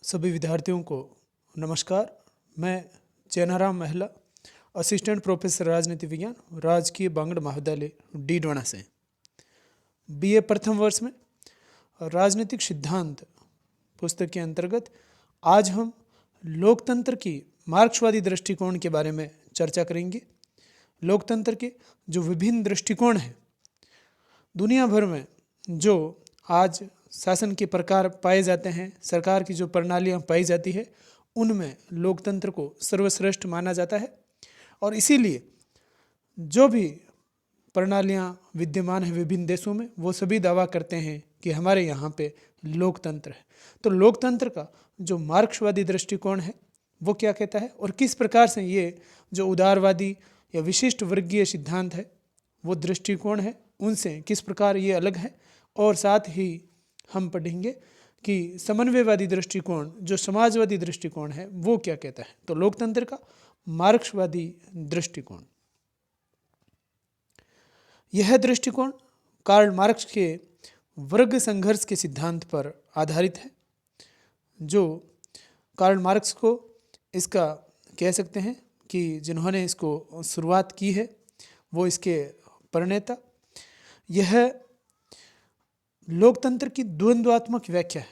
सभी विद्यार्थियों को नमस्कार। मैं चेनाराम महिला, असिस्टेंट प्रोफेसर राजनीति विज्ञान, राजकीय बांगड़ महाविद्यालय डीडवाना से बीए प्रथम वर्ष में राजनीतिक सिद्धांत पुस्तक के अंतर्गत आज हम लोकतंत्र की मार्क्सवादी दृष्टिकोण के बारे में चर्चा करेंगे। लोकतंत्र के जो विभिन्न दृष्टिकोण हैं, दुनिया भर में जो आज शासन के प्रकार पाए जाते हैं, सरकार की जो प्रणालियां पाई जाती है, उनमें लोकतंत्र को सर्वश्रेष्ठ माना जाता है। और इसीलिए जो भी प्रणालियां विद्यमान हैं विभिन्न देशों में, वो सभी दावा करते हैं कि हमारे यहाँ पे लोकतंत्र है। तो लोकतंत्र का जो मार्क्सवादी दृष्टिकोण है वो क्या कहता है और किस प्रकार से ये जो उदारवादी या विशिष्ट वर्गीय सिद्धांत है, वो दृष्टिकोण है, उनसे किस प्रकार ये अलग है। और साथ ही हम पढ़ेंगे कि समन्वयवादी दृष्टिकोण, जो समाजवादी दृष्टिकोण है, वो क्या कहता है। तो लोकतंत्र का मार्क्सवादी दृष्टिकोण, यह दृष्टिकोण कार्ल मार्क्स के वर्ग संघर्ष के सिद्धांत पर आधारित है। जो कार्ल मार्क्स को इसका कह सकते हैं कि जिन्होंने इसको शुरुआत की है, वो इसके प्रणेता। यह लोकतंत्र की द्वंद्वात्मक व्याख्या है।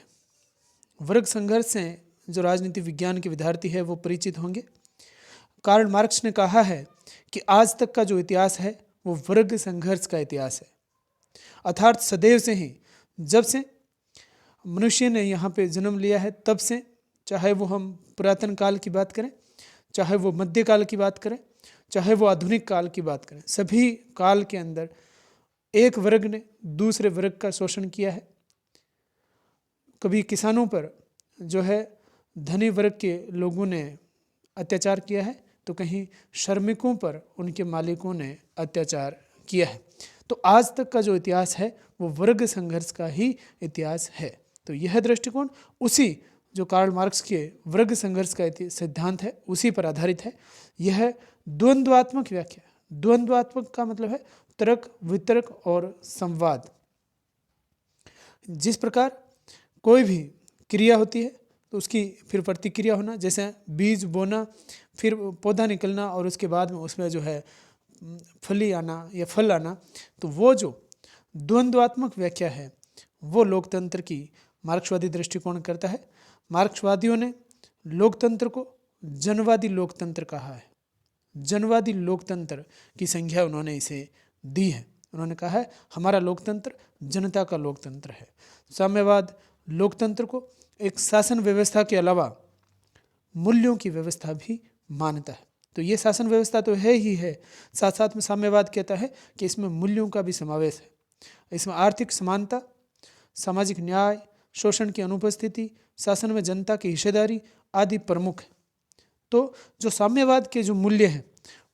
वर्ग संघर्ष से जो राजनीति विज्ञान के विद्यार्थी है वो परिचित होंगे। कार्ल मार्क्स ने कहा है कि आज तक का जो इतिहास है वो वर्ग संघर्ष का इतिहास है। अर्थात सदैव से ही, जब से मनुष्य ने यहाँ पे जन्म लिया है, तब से, चाहे वो हम पुरातन काल की बात करें, चाहे वो मध्यकाल की बात करें, चाहे वो आधुनिक काल की बात करें, सभी काल के अंदर एक वर्ग ने दूसरे वर्ग का शोषण किया है। कभी किसानों पर जो है धनी वर्ग के लोगों ने अत्याचार किया है, तो कहीं श्रमिकों पर उनके मालिकों ने अत्याचार किया है। तो आज तक का जो इतिहास है वो वर्ग संघर्ष का ही इतिहास है। तो यह दृष्टिकोण उसी जो कार्ल मार्क्स के वर्ग संघर्ष का सिद्धांत है उसी पर आधारित है। यह द्वंद्वात्मक व्याख्या, द्वंद्वात्मक का मतलब है तर्क, वितर्क और संवाद। जिस प्रकार कोई भी क्रिया होती है तो उसकी फिर प्रतिक्रिया होना, जैसे बीज बोना, फिर पौधा निकलना और उसके बाद में उसमें जो है फली आना या फल आना, तो वो जो द्वंद्वात्मक व्याख्या है वो लोकतंत्र की मार्क्सवादी दृष्टिकोण करता है। मार्क्सवादियों ने लोकतंत्र को जनवादी लोकतंत्र कहा है। जनवादी लोकतंत्र की संज्ञा उन्होंने इसे दी है। उन्होंने कहा है हमारा लोकतंत्र जनता का लोकतंत्र है। साम्यवाद लोकतंत्र को एक शासन व्यवस्था के अलावा मूल्यों की व्यवस्था भी मानता है। तो ये शासन व्यवस्था तो है ही है, साथ साथ में साम्यवाद कहता है कि इसमें मूल्यों का भी समावेश है। इसमें आर्थिक समानता, सामाजिक न्याय, शोषण की अनुपस्थिति, शासन में जनता की हिस्सेदारी आदि प्रमुख है। तो जो साम्यवाद के जो मूल्य हैं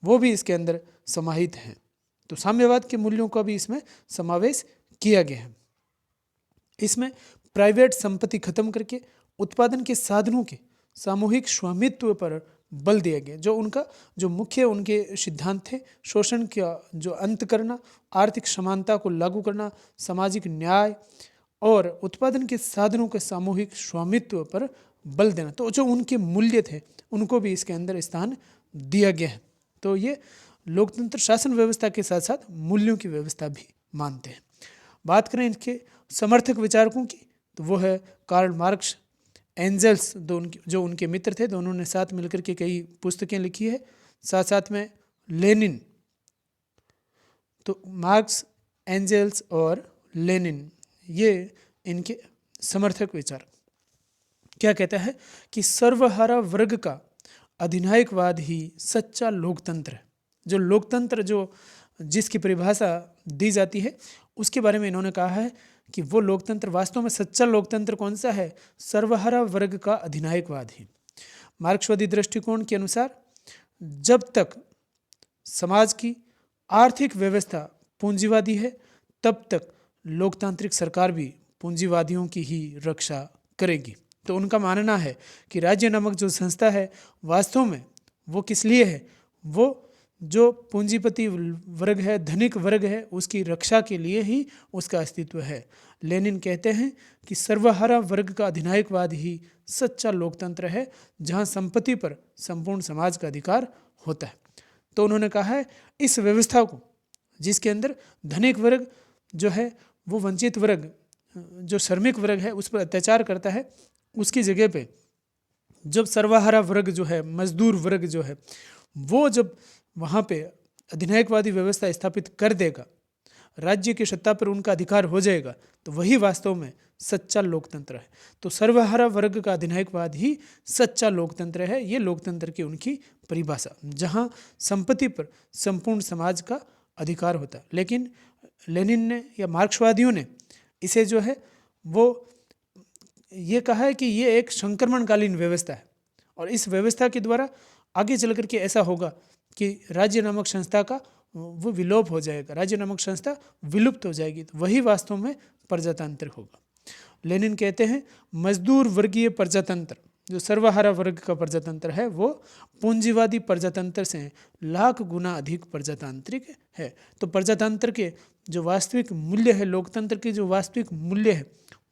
वो भी इसके अंदर समाहित हैं। तो साम्यवाद के मूल्यों का भी इसमें समावेश किया गया है। इसमें प्राइवेट संपत्ति खत्म करके उत्पादन के साधनों के सामूहिक स्वामित्व पर बल दिया गया। जो उनका जो मुख्य उनके सिद्धांत थे, शोषण का जो अंत करना, आर्थिक समानता को लागू करना, सामाजिक न्याय और उत्पादन के साधनों के सामूहिक स्वामित्व पर बल देना, तो जो उनके मूल्य थे उनको भी इसके अंदर स्थान दिया गया है। तो ये लोकतंत्र शासन व्यवस्था के साथ साथ मूल्यों की व्यवस्था भी मानते हैं। बात करें इनके समर्थक विचारकों की, तो वो है कार्ल मार्क्स, एंजेल्स, जो उनके मित्र थे, दोनों ने साथ मिलकर के कई पुस्तकें लिखी है। साथ साथ में लेनिन। तो मार्क्स, एंजेल्स और लेनिन, ये इनके समर्थक विचार। क्या कहता है कि सर्वहारा वर्ग का अधिनायकवाद ही सच्चा लोकतंत्र है। जो लोकतंत्र जो जिसकी परिभाषा दी जाती है उसके बारे में इन्होंने कहा है कि वो लोकतंत्र, वास्तव में सच्चा लोकतंत्र कौन सा है? सर्वहारा वर्ग का अधिनायकवाद ही। मार्क्सवादी दृष्टिकोण के अनुसार जब तक समाज की आर्थिक व्यवस्था पूंजीवादी है तब तक लोकतांत्रिक सरकार भी पूंजीवादियों की ही रक्षा करेगी। तो उनका मानना है कि राज्य नामक जो संस्था है वास्तव में वो किस लिए है? वो जो पूंजीपति वर्ग है, धनिक वर्ग है, उसकी रक्षा के लिए ही उसका अस्तित्व है। लेनिन कहते हैं कि सर्वहारा वर्ग का अधिनायकवाद ही सच्चा लोकतंत्र है, जहां संपत्ति पर संपूर्ण समाज का अधिकार होता है। तो उन्होंने कहा है इस व्यवस्था को, जिसके अंदर धनिक वर्ग जो है वो वंचित वर्ग, जो श्रमिक वर्ग है, उस पर अत्याचार करता है, उसकी जगह पे जब सर्वहारा वर्ग जो है, मजदूर वर्ग जो है, वो जब वहाँ पे अधिनायकवादी व्यवस्था स्थापित कर देगा, राज्य की सत्ता पर उनका अधिकार हो जाएगा, तो वही वास्तव में सच्चा लोकतंत्र है। तो सर्वहारा वर्ग का अधिनायकवाद ही सच्चा लोकतंत्र है। ये लोकतंत्र की उनकी परिभाषा, जहाँ संपत्ति पर संपूर्ण समाज का अधिकार होता है। लेकिन लेनिन ने या मार्क्सवादियों ने इसे जो है वो ये कहा है कि ये एक संक्रमणकालीन व्यवस्था है, और इस व्यवस्था के द्वारा आगे चल करके ऐसा होगा कि राज्य नामक संस्था का वो विलोप हो जाएगा, राज्य नामक संस्था विलुप्त हो जाएगी। तो वही वास्तव में प्रजातांत्रिक होगा। लेनिन कहते हैं मजदूर वर्गीय प्रजातंत्र, जो सर्वहारा वर्ग का प्रजातंत्र है, वो पूंजीवादी प्रजातंत्र से लाख गुना अधिक प्रजातांत्रिक है। तो प्रजातंत्र के जो वास्तविक मूल्य है, लोकतंत्र के जो वास्तविक मूल्य है,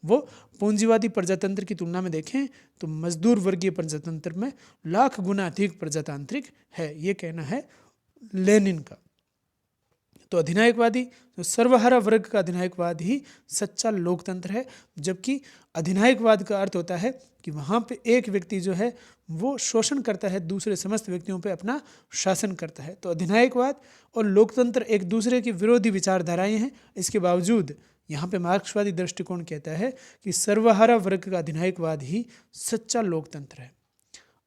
वो पूंजीवादी प्रजातंत्र की तुलना में देखें तो मजदूर वर्गीय प्रजातंत्र में लाख गुना अधिक प्रजातांत्रिक है। ये कहना है लेनिन का। तो अधिनायकवादी, जो सर्वहारा वर्ग का अधिनायकवाद ही सच्चा लोकतंत्र है, जबकि अधिनायकवाद का अर्थ होता है कि वहाँ पे एक व्यक्ति जो है वो शोषण करता है, दूसरे समस्त व्यक्तियों पे अपना शासन करता है। तो अधिनायकवाद और लोकतंत्र एक दूसरे की विरोधी विचारधाराएं हैं। इसके बावजूद यहाँ पे मार्क्सवादी दृष्टिकोण कहता है कि सर्वहारा वर्ग का अधिनायकवाद ही सच्चा लोकतंत्र है।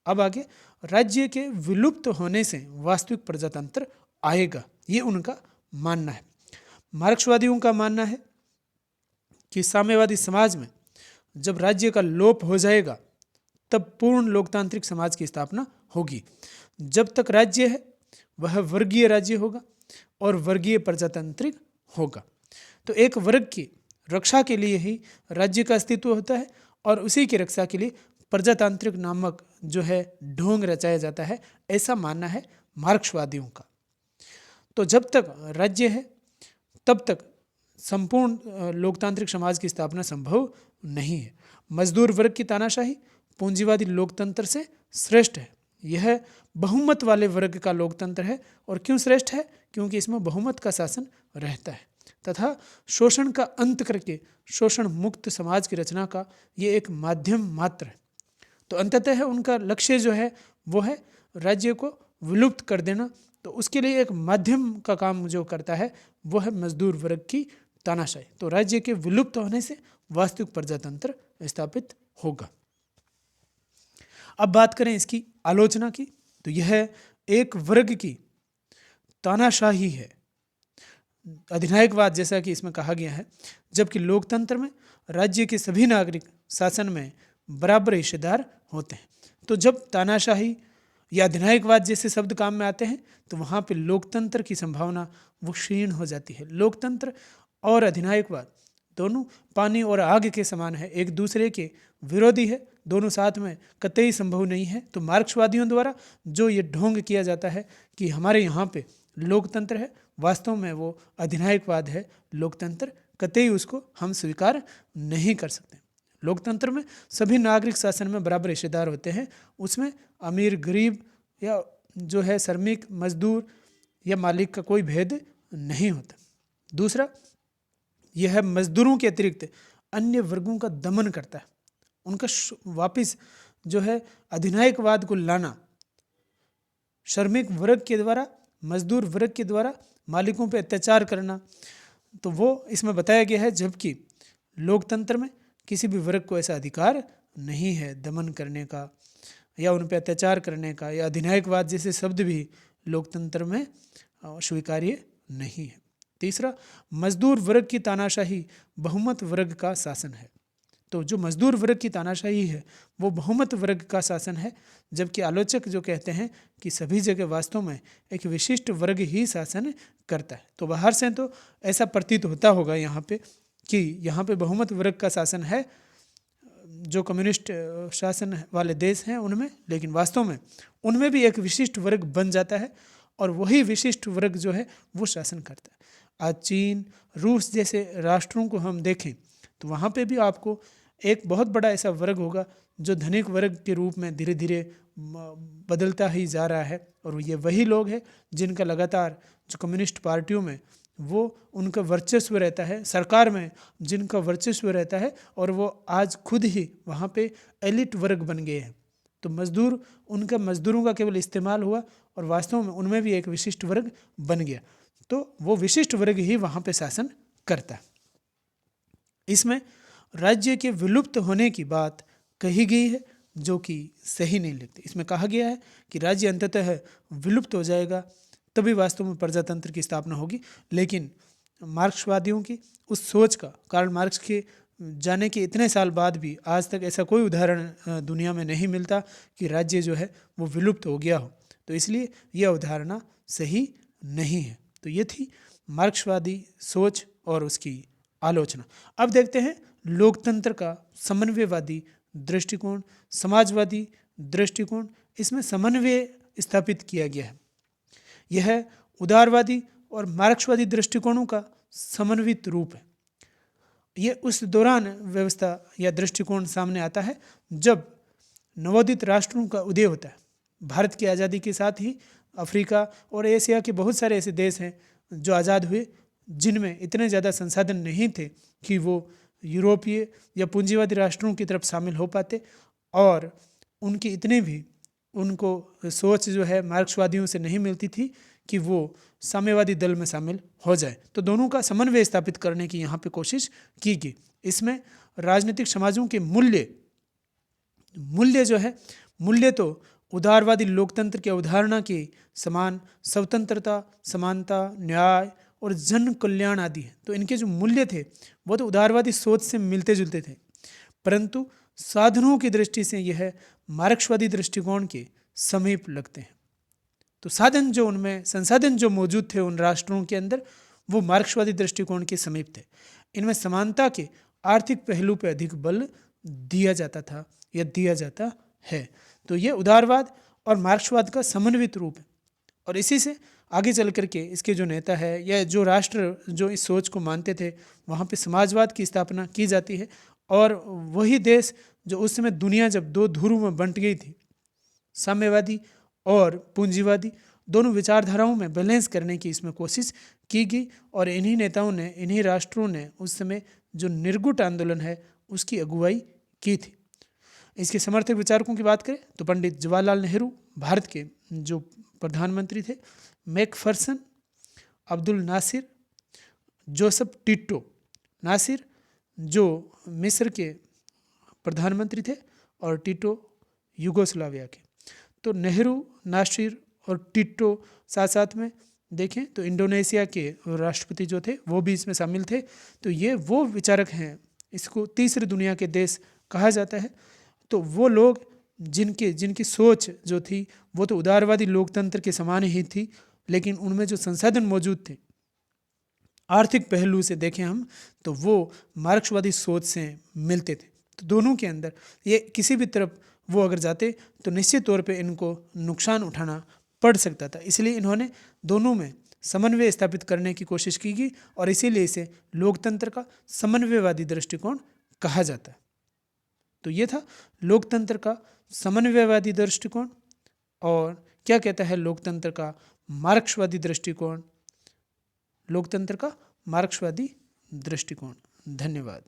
अब आगे, राज्य के विलुप्त होने से वास्तविक प्रजातंत्र आएगा, ये उनका मानना है। मार्क्सवादियों का मानना है कि साम्यवादी समाज में जब राज्य का लोप हो जाएगा तब पूर्ण लोकतांत्रिक समाज की स्थापना होगी। जब तक राज्य है वह वर्गीय राज्य होगा और वर्गीय प्रजातांत्रिक होगा। तो एक वर्ग की रक्षा के लिए ही राज्य का अस्तित्व होता है, और उसी की रक्षा के लिए प्रजातांत्रिक नामक जो है ढोंग रचाया जाता है, ऐसा मानना है मार्क्सवादियों का। तो जब तक राज्य है तब तक संपूर्ण लोकतांत्रिक समाज की स्थापना संभव नहीं है। मजदूर वर्ग की तानाशाही पूंजीवादी लोकतंत्र से श्रेष्ठ है। यह बहुमत वाले वर्ग का लोकतंत्र है। और क्यों श्रेष्ठ है? क्योंकि इसमें बहुमत का शासन रहता है तथा शोषण का अंत करके शोषण मुक्त समाज की रचना का ये एक माध्यम मात्र है। तो अंततः उनका लक्ष्य जो है वो है राज्य को विलुप्त कर देना। तो उसके लिए एक माध्यम का काम जो करता है वो है मजदूर वर्ग की तानाशाही। तो राज्य के विलुप्त होने से वास्तविक प्रजातंत्र स्थापित होगा। अब बात करें इसकी आलोचना की, तो यह एक वर्ग की तानाशाही है, अधिनायकवाद जैसा कि इसमें कहा गया है, जबकि लोकतंत्र में राज्य के सभी नागरिक शासन में बराबर हिस्सेदार होते हैं। तो जब तानाशाही या अधिनायकवाद जैसे शब्द काम में आते हैं तो वहाँ पे लोकतंत्र की संभावना वो क्षीण हो जाती है। लोकतंत्र और अधिनायकवाद दोनों पानी और आग के समान है, एक दूसरे के विरोधी है, दोनों साथ में कतई संभव नहीं है। तो मार्क्सवादियों द्वारा जो ये ढोंग किया जाता है कि हमारे यहाँ पे लोकतंत्र है, वास्तव में वो अधिनायकवाद है। लोकतंत्र कतई उसको हम स्वीकार नहीं कर सकते। लोकतंत्र में सभी नागरिक शासन में बराबर हिस्सेदार होते हैं, उसमें अमीर गरीब या जो है श्रमिक मजदूर या मालिक का कोई भेद नहीं होता। दूसरा, यह मजदूरों के अतिरिक्त अन्य वर्गों का दमन करता है, उनका वापस जो है अधिनायकवाद को लाना, श्रमिक वर्ग के द्वारा मजदूर वर्ग के द्वारा मालिकों पर अत्याचार करना, तो वो इसमें बताया गया है। जबकि लोकतंत्र में किसी भी वर्ग को ऐसा अधिकार नहीं है दमन करने का या उन पर अत्याचार करने का, या अधिनायकवाद जैसे शब्द भी लोकतंत्र में स्वीकार्य नहीं है। तीसरा, मजदूर वर्ग की तानाशाही बहुमत वर्ग का शासन है। तो जो मजदूर वर्ग की तानाशाही है वो बहुमत वर्ग का शासन है, जबकि आलोचक जो कहते हैं कि सभी जगह वास्तव में एक विशिष्ट वर्ग ही शासन करता है। तो बाहर से तो ऐसा प्रतीत होता होगा यहाँ पे कि यहाँ पे बहुमत वर्ग का शासन है जो कम्युनिस्ट शासन वाले देश हैं उनमें, लेकिन वास्तव में उनमें भी एक विशिष्ट वर्ग बन जाता है और वही विशिष्ट वर्ग जो है वो शासन करता है। आज चीन, रूस जैसे राष्ट्रों को हम देखें तो वहाँ पे भी आपको एक बहुत बड़ा ऐसा वर्ग होगा जो धनिक वर्ग के रूप में धीरे धीरे बदलता ही जा रहा है, और ये वही लोग हैं जिनका लगातार जो कम्युनिस्ट पार्टियों में वो उनका वर्चस्व रहता है, सरकार में जिनका वर्चस्व रहता है, और वो आज खुद ही वहाँ पे एलिट वर्ग बन गए हैं। तो मजदूर, उनका मजदूरों का केवल इस्तेमाल हुआ और वास्तव में उनमें भी एक विशिष्ट वर्ग बन गया। तो वो विशिष्ट वर्ग ही वहाँ पे शासन करता है। इसमें राज्य के विलुप्त होने की बात कही गई है जो कि सही नहीं लगती। इसमें कहा गया है कि राज्य अंततः विलुप्त हो जाएगा तभी वास्तव में प्रजातंत्र की स्थापना होगी, लेकिन मार्क्सवादियों की उस सोच का, कार्ल मार्क्स के जाने के इतने साल बाद भी आज तक ऐसा कोई उदाहरण दुनिया में नहीं मिलता कि राज्य जो है वो विलुप्त हो गया हो। तो इसलिए यह अवधारणा सही नहीं है। तो ये थी मार्क्सवादी सोच और उसकी आलोचना। अब देखते हैं लोकतंत्र का समन्वयवादी दृष्टिकोण, समाजवादी दृष्टिकोण। इसमें समन्वय स्थापित किया गया है। यह उदारवादी और मार्क्सवादी दृष्टिकोणों का समन्वित रूप है। यह उस दौरान व्यवस्था या दृष्टिकोण सामने आता है जब नवोदित राष्ट्रों का उदय होता है। भारत की आज़ादी के साथ ही अफ्रीका और एशिया के बहुत सारे ऐसे देश हैं जो आज़ाद हुए, जिनमें इतने ज़्यादा संसाधन नहीं थे कि वो यूरोपीय या पूंजीवादी राष्ट्रों की तरफ शामिल हो पाते, और उनकी इतनी भी उनको सोच जो है मार्क्सवादियों से नहीं मिलती थी कि वो साम्यवादी दल में शामिल हो जाए। तो दोनों का समन्वय स्थापित करने की यहाँ पे कोशिश की गई। इसमें राजनीतिक समाजों के मूल्य जो है, मूल्य तो उदारवादी लोकतंत्र की अवधारणा के समान स्वतंत्रता, समानता, न्याय और जन कल्याण आदि है। तो इनके जो मूल्य थे वो तो उदारवादी सोच से मिलते जुलते थे, परंतु साधनों की दृष्टि से यह मार्क्सवादी दृष्टिकोण के समीप लगते हैं। तो साधन जो उनमें, संसाधन जो मौजूद थे उन राष्ट्रों के अंदर, वो मार्क्सवादी दृष्टिकोण के समीप थे। इनमें समानता के आर्थिक पहलू पर अधिक बल दिया जाता था या दिया जाता है। तो ये उदारवाद और मार्क्सवाद का समन्वित रूप है, और इसी से आगे चल करके इसके जो नेता है या जो राष्ट्र जो इस सोच को मानते थे, वहाँ पे समाजवाद की स्थापना की जाती है। और वही देश जो उस समय दुनिया जब दो ध्रुव में बंट गई थी, साम्यवादी और पूंजीवादी, दोनों विचारधाराओं में बैलेंस करने की इसमें कोशिश की गई, और इन्हीं नेताओं ने, इन्हीं राष्ट्रों ने उस समय जो निर्गुट आंदोलन है उसकी अगुवाई की थी। इसके समर्थक विचारकों की बात करें तो पंडित जवाहरलाल नेहरू भारत के जो प्रधानमंत्री थे, Macpherson, Abdul Nasser, Joseph Tito. Nasser जो मिस्र के प्रधानमंत्री थे और टिटो यूगोस्लाविया के। तो नेहरू, नासिर और टिटो साथ साथ में देखें तो इंडोनेशिया के राष्ट्रपति जो थे वो भी इसमें शामिल थे। तो ये वो विचारक हैं, इसको तीसरी दुनिया के देश कहा जाता है। तो वो लोग जिनकी सोच जो थी वो तो उदारवादी लोकतंत्र के समान ही थी, लेकिन उनमें जो संसाधन मौजूद थे आर्थिक पहलू से देखें हम तो वो मार्क्सवादी सोच से मिलते थे। तो दोनों के अंदर ये किसी भी तरफ वो अगर जाते तो निश्चित तौर पे इनको नुकसान उठाना पड़ सकता था। इसलिए इन्होंने दोनों में समन्वय स्थापित करने की कोशिश की गई, और इसीलिए इसे लोकतंत्र का समन्वयवादी दृष्टिकोण कहा जाता है। तो ये था लोकतंत्र का समन्वयवादी दृष्टिकोण, और क्या कहता है लोकतंत्र का मार्क्सवादी दृष्टिकोण, लोकतंत्र का मार्क्सवादी दृष्टिकोण। धन्यवाद।